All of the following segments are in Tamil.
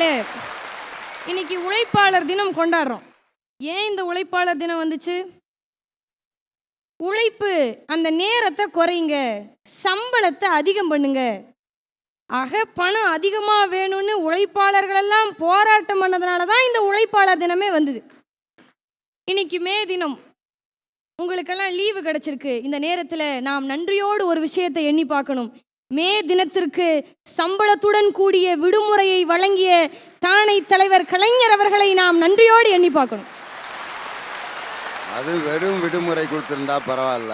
நடுவரவர்களே, இன்னைக்கு உழைப்பாளர் தினம் கொண்டாடுறோம். ஏன் இந்த உழைப்பாளர் தினம் வந்துச்சு? உழைப்பு அந்த நேரத்தை குறைங்க, சம்பளத்தை அதிகம் பண்ணுங்க. ஆக பணம் அதிகமாக வேணும்னு உழைப்பாளர்கள் எல்லாம் போராட்டம் பண்ணதுனால தான் இந்த உழைப்பாளர் தினமே வந்தது. இன்னைக்கு மே தினம், உங்களுக்கெல்லாம் லீவு கிடைச்சிருக்கு. இந்த நேரத்தில் நாம் நன்றியோடு ஒரு விஷயத்தை எண்ணி பார்க்கணும். மே தினத்திற்கு சம்பளத்துடன் கூடிய விடுமுறையை வழங்கிய தானை தலைவர் கலைஞர் அவர்களை நாம் நன்றியோடு எண்ணி பார்க்கணும். அது வெறும் விடுமுறை கொடுத்திருந்தா பரவாயில்ல,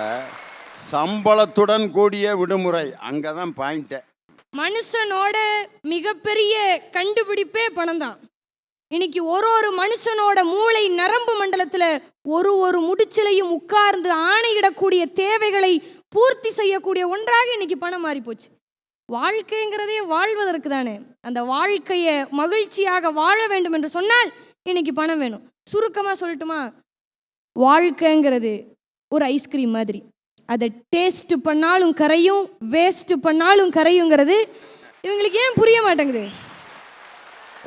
சம்பளத்துடன் கூடிய விடுமுறை, அங்கதான் பாயிண்ட். மனுஷனோட மிகப்பெரிய கண்டுபிடிப்பே பணம் தான். இன்னைக்கு ஒரு மனுஷனோட மூளை நரம்பு மண்டலத்துல ஒரு முடிச்சிலையும் உட்கார்ந்து ஆணையிடக்கூடிய தேவைகளை பூர்த்தி செய்யக்கூடிய ஒன்றாக இன்னைக்கு பணம் மாறி போச்சு. வாழ்க்கைங்கிறதே வாழ்வதற்கு தானே. அந்த வாழ்க்கையை மகிழ்ச்சியாக வாழ வேண்டும் என்று சொன்னால் இன்னைக்கு பணம் வேணும். சுருக்கமாக சொல்லட்டுமா, வாழ்க்கைங்கிறது ஒரு ஐஸ்கிரீம் மாதிரி. அதை டேஸ்ட் பண்ணாலும் கரையும், வேஸ்ட் பண்ணாலும் கரையுங்கிறது இவங்களுக்கு ஏன் புரிய மாட்டேங்குது?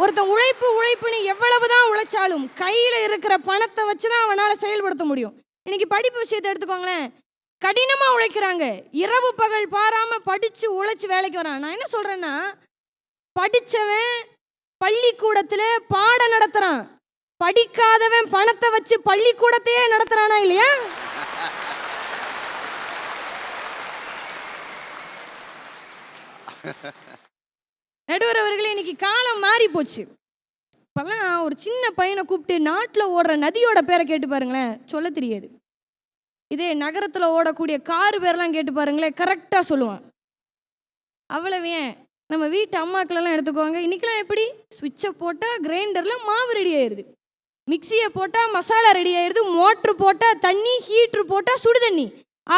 ஒருத்தன் உழைப்புன்னு எவ்வளவுதான் உழைச்சாலும் கையில் இருக்கிற பணத்தை வச்சு தான் அவனால் செயல்படுத்த முடியும். இன்னைக்கு படிப்பு விஷயத்தை எடுத்துக்கோங்களேன். கடினமாக உழைக்கிறாங்க, இரவு பகல் பாராமல் படித்து உழைச்சி வேலைக்கு வரான். நான் என்ன சொல்கிறேன்னா, படித்தவன் பள்ளிக்கூடத்தில் பாடம் நடத்துகிறான், படிக்காதவன் பணத்தை வச்சு பள்ளிக்கூடத்தையே நடத்துகிறானா இல்லையா? நடுவர் அவர்களே, இன்னைக்கு காலம் மாறி போச்சு. இப்போல்லாம் ஒரு சின்ன பையனை கூப்பிட்டு நாட்டில் ஓடுற நதியோட பேரை கேட்டு பாருங்களேன், சொல்ல தெரியாது. இதே நகரத்தில் ஓடக்கூடிய கார் பேரெல்லாம் கேட்டு பாருங்களேன், கரெக்டாக சொல்லுவான். அவ்வளவு ஏன் நம்ம வீட்டு அம்மாக்களெல்லாம் எடுத்துக்குவாங்க. இன்றைக்கெலாம் எப்படி, சுவிட்சை போட்டால் கிரைண்டரில் மாவு ரெடி ஆயிடுது, மிக்சியை போட்டால் மசாலா ரெடி ஆயிடுது, மோட்ரு போட்டால் தண்ணி, ஹீட்ரு போட்டால் சுடு தண்ணி.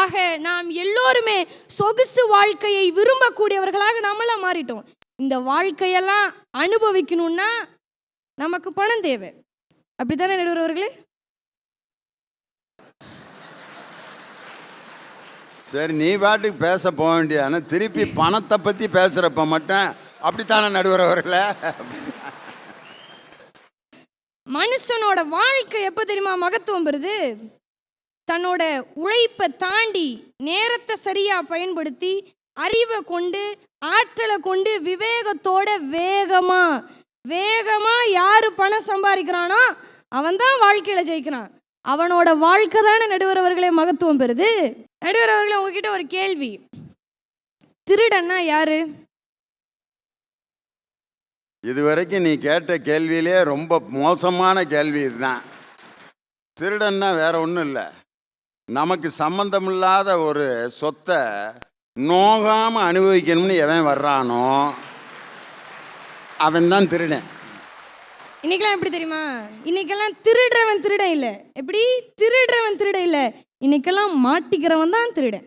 ஆக நாம் எல்லோருமே சொகுசு வாழ்க்கையை விரும்பக்கூடியவர்களாக நம்மளாம் மாறிட்டோம். இந்த வாழ்க்கையெல்லாம் அனுபவிக்கணும்னா நமக்கு பணம் தேவை. அப்படித்தானே நடுவர்களே? சரி, நீ பாட்டுக்கு பேச போக வேண்டியதானே, திருப்பி பணத்தை பற்றி பேசுகிறப்ப மட்டும் அப்படித்தானே நடுவர் அவர்களே? மனுஷனோட வாழ்க்கை எப்போ தெரியுமா மகத்துவம் பெறுது? தன்னோட உழைப்பை தாண்டி நேரத்தை சரியாக பயன்படுத்தி அறிவை கொண்டு ஆற்றலை கொண்டு விவேகத்தோட வேகமாக யார் பணம் சம்பாதிக்கிறானோ அவன் தான் வாழ்க்கையில் ஜெயிக்கிறான். அவனோட வாழ்க்கை தானே நடுவர் அவர்களே மகத்துவம் பெறுது. நடுவர் அவர்களே, உங்ககிட்ட ஒரு கேள்வி. திருடன்னா யாரு? இதுவரைக்கும் நீ கேட்ட கேள்வியிலே ரொம்ப மோசமான கேள்வி இதுதான். திருடன்னா வேற ஒன்றும் இல்லை, நமக்கு சம்பந்தமில்லாத ஒரு சொத்தை நோகாமல் அனுபவிக்கணும்னு எவன் வர்றானோ அவன் தான் திருடன். இன்னைக்கெல்லாம் எப்படி தெரியுமா, இன்னைக்கெல்லாம் திருடுறவன் திருடன் இல்லை. எப்படி திருடுறவன் திருடன் இல்லை, இன்னைக்கெல்லாம் மாட்டிக்கிறவன் தான் திருடன்.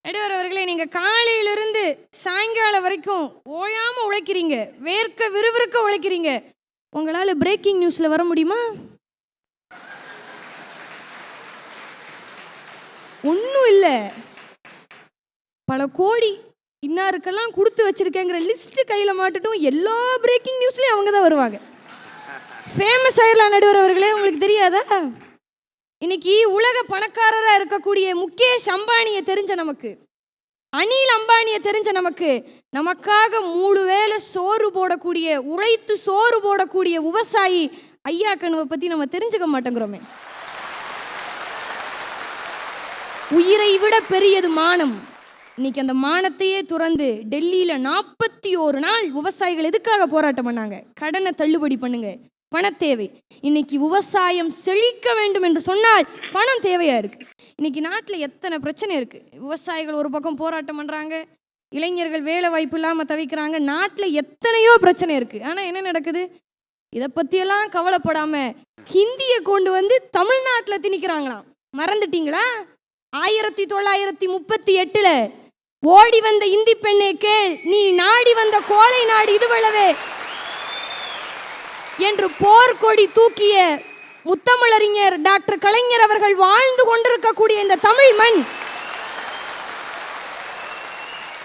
நடுவர் அவர்களே, நீங்கள் காலையிலிருந்து சாயங்காலம் வரைக்கும் ஓயாமல் உழைக்கிறீங்க, வேர்க்க விறுவிறுக்க உழைக்கிறீங்க. உங்களால் பிரேக்கிங் நியூஸில் வர முடியுமா? ஒன்றும் இல்லை. பல கோடி இன்னாருக்கெல்லாம் கொடுத்து வச்சிருக்கேங்கிற லிஸ்ட்டு கையில் மாட்டுட்டும் எல்லா பிரேக்கிங் நியூஸ்லேயும் அவங்க தான் வருவாங்க. ஃபேமஸ் ஆயிரலாம் நடுவர் அவர்களே, உங்களுக்கு தெரியாதா? இன்னைக்கு உலக பணக்காரராக இருக்கக்கூடிய முகேஷ் அம்பானியை தெரிஞ்ச நமக்கு, அனில் அம்பானியை தெரிஞ்ச நமக்கு, நமக்காக 3 வேளை சோறு போடக்கூடிய, உழைத்து சோறு போடக்கூடிய விவசாயி ஐயா கணுவை பற்றி நம்ம தெரிஞ்சுக்க மாட்டேங்கிறோமே. உயிரை விட பெரியது மானம். இன்னைக்கு அந்த மானத்தையே துறந்து டெல்லியில் 41 நாள் விவசாயிகள் எதுக்காக போராட்டம் பண்ணாங்க? கடனை தள்ளுபடி பண்ணுங்க, பண தேவை. இன்னைக்கு விவசாயம் செழிக்க வேண்டும் என்று சொன்னால் பணம் தேவையா இருக்கு. இன்னைக்கு நாட்டில் எத்தனை பிரச்சனை இருக்கு. விவசாயிகள் ஒரு பக்கம் போராட்டம் பண்றாங்க, இளைஞர்கள் வேலை வாய்ப்பு இல்லாமல் தவிக்கிறாங்க, நாட்டில் எத்தனையோ பிரச்சனை இருக்கு. ஆனால் என்ன நடக்குது? இதை பற்றியெல்லாம் கவலைப்படாம ஹிந்தியை கொண்டு வந்து தமிழ்நாட்டில் திணிக்கிறாங்களாம். மறந்துட்டீங்களா? 1938 ஓடி வந்த இந்தி பெண்ணே கேள், நீ நாடி வந்த கோலை நாடு இதுவளவே என்று போர்க்கொடி தூக்கிய முத்தமிழறிஞர் டாக்டர் கலைஞர் அவர்கள் வாழ்ந்து கொண்டிருக்கக்கூடிய இந்த தமிழ் மண்,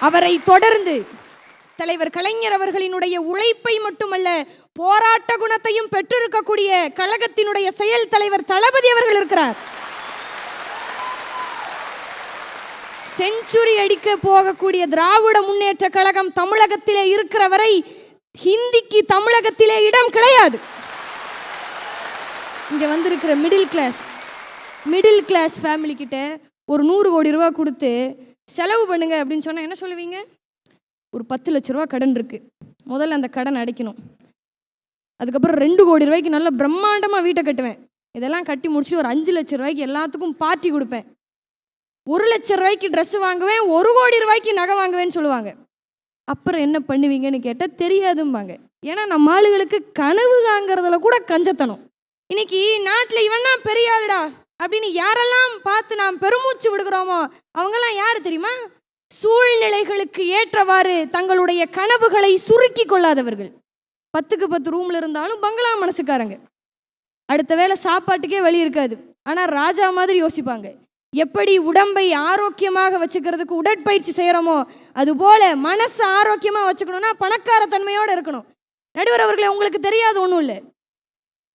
அவரை தொடர்ந்து தலைவர் கலைஞர் அவர்களினுடைய உழைப்பை மட்டுமல்ல, போராட்ட குணத்தையும் பெற்றிருக்கக்கூடிய கழகத்தினுடைய செயல் தலைவர் தளபதி அவர்கள் இருக்கிறார். செஞ்சுரி அடிக்க போகக்கூடிய திராவிட முன்னேற்ற கழகம் தமிழகத்திலே இருக்கிற வரை ஹிந்திக்கு தமிழகத்திலே இடம் கிடையாது. இங்க வந்திருக்கிற மிடில் கிளாஸ் ஃபேமிலி கிட்ட ஒரு 100 கோடி ரூபா கொடுத்து செலவு பண்ணுங்க அப்படின்னு சொன்னா என்ன சொல்லுவீங்க? ஒரு 10 லட்ச ரூபா கடன் இருக்கு, முதல்ல அந்த கடன் அடைக்கணும். அதுக்கப்புறம் 2 கோடி ரூபாய்க்கு நல்ல பிரம்மாண்டமாக வீட்டை கட்டுவேன். இதெல்லாம் கட்டி முடிச்சுட்டு ஒரு 5 லட்ச ரூபாய்க்கு எல்லாத்துக்கும் பார்ட்டி கொடுப்பேன். 1 லட்ச ரூபாய்க்கு ட்ரெஸ் வாங்குவேன், 1 கோடி ரூபாய்க்கு நகை வாங்குவேன்னு சொல்லுவாங்க. அப்புறம் என்ன பண்ணுவீங்கன்னு கேட்டால் தெரியாதும்பாங்க. ஏன்னா நம்ம ஆளுகளுக்கு கனவு காங்கிறதுல கூட கஞ்சத்தனம். இன்னைக்கு நாட்டில் இவன்னா பெரிய ஆளுடா அப்படின்னு யாரெல்லாம் பார்த்து நாம் பெருமூச்சு விடுகிறோமோ அவங்கெல்லாம் யார் தெரியுமா? சூழ்நிலைகளுக்கு ஏற்றவாறு தங்களுடைய கனவுகளை சுருக்கி கொள்ளாதவர்கள். 10க்கு 10 ரூம்ல இருந்தாலும் பங்களா மனசுக்காரங்க. அடுத்த வேளை சாப்பாட்டுக்கே வழி இருக்காது, ஆனால் ராஜா மாதிரி யோசிப்பாங்க. எப்படி உடம்பை ஆரோக்கியமாக வச்சுக்கிறதுக்கு உடற்பயிற்சி செய்கிறோமோ அதுபோல மனசை ஆரோக்கியமாக வச்சுக்கணும்னா பணக்கார தன்மையோடு இருக்கணும். நடுவர் அவர்களே, உங்களுக்கு தெரியாது ஒன்றும் இல்லை.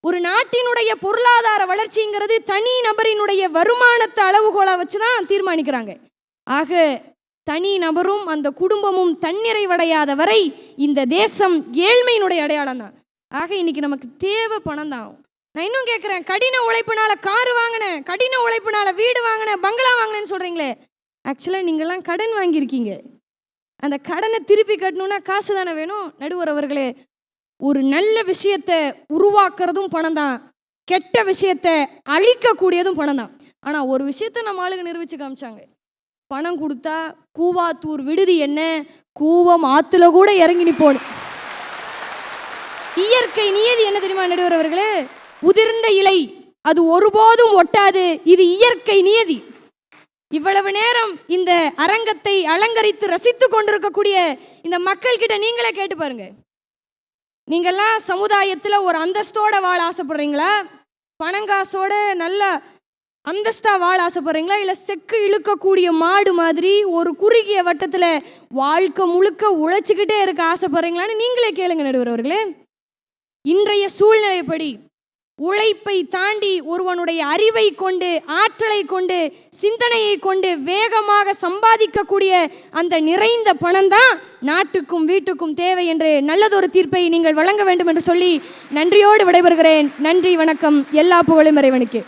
ஒரு நாட்டினுடைய பொருளாதார வளர்ச்சிங்கிறது தனி நபரினுடைய வருமானத்தை அளவுகோலாக வச்சு தான் தீர்மானிக்கிறாங்க. ஆக தனி நபரும் அந்த குடும்பமும் தன்னிறைவடையாத வரை இந்த தேசம் ஏழ்மையினுடைய அடையாளம் தான். ஆக இன்னைக்கு நமக்கு தேவை பணம் தான். நான் இன்னும் கேட்குறேன், கடின உழைப்புனால கார் வாங்கினேன், கடின உழைப்புனால வீடு வாங்கினேன், பங்களா வாங்கினேன்னு சொல்கிறீங்களே, ஆக்சுவலாக நீங்கள்லாம் கடன் வாங்கியிருக்கீங்க. அந்த கடனை திருப்பி கட்டணும்னா காசு தானே வேணும். நடுவர் அவர்களே, ஒரு நல்ல விஷயத்தை உருவாக்குறதும் பணம் தான், கெட்ட விஷயத்தை அழிக்கக்கூடியதும் பணம் தான். ஆனால் ஒரு விஷயத்தை நம்ம ஆளுங்க நிரூபித்து காமிச்சாங்க. பணம் கொடுத்தா கூவாத்தூர் விடுதி என்ன, கூவம் ஆற்றுல கூட இறங்கி நிற்போம். இயற்கை நியதி என்ன தெரியுமா நடுவர் அவர்களே? உதிர்ந்த இலை அது ஒருபோதும் ஒட்டாது, இது இயற்கை நியதி. இவ்வளவு நேரம் இந்த அரங்கத்தை அலங்கரித்து ரசித்து கொண்டிருக்கக்கூடிய இந்த மக்கள் கிட்ட நீங்களே கேட்டு பாருங்க. நீங்கள்லாம் சமுதாயத்தில் ஒரு அந்தஸ்தோட வாழ ஆசைப்படுறீங்களா? பணங்காசோட நல்ல அந்தஸ்தா வாழ ஆசைப்படுறீங்களா? இல்லை செக்கு இழுக்கக்கூடிய மாடு மாதிரி ஒரு குறுகிய வட்டத்தில் வாழ்க்கை முழுக்க உழைச்சிக்கிட்டே இருக்க ஆசைப்படுறீங்களான்னு நீங்களே கேளுங்க நடுவர் அவர்களே. இன்றைய சூழ்நிலைப்படி உழைப்பை தாண்டி ஒருவனுடைய அறிவை கொண்டு, ஆற்றலை கொண்டு, சிந்தனையை கொண்டு வேகமாக சம்பாதிக்கக்கூடிய அந்த நிறைந்த பணம் தான் நாட்டுக்கும் வீட்டுக்கும் தேவை என்று நல்லதொரு தீர்ப்பை நீங்கள் வழங்க வேண்டும் என்று சொல்லி நன்றியோடு விடைபெறுகிறேன். நன்றி, வணக்கம். எல்லா புகழும் இறைவனுக்கு.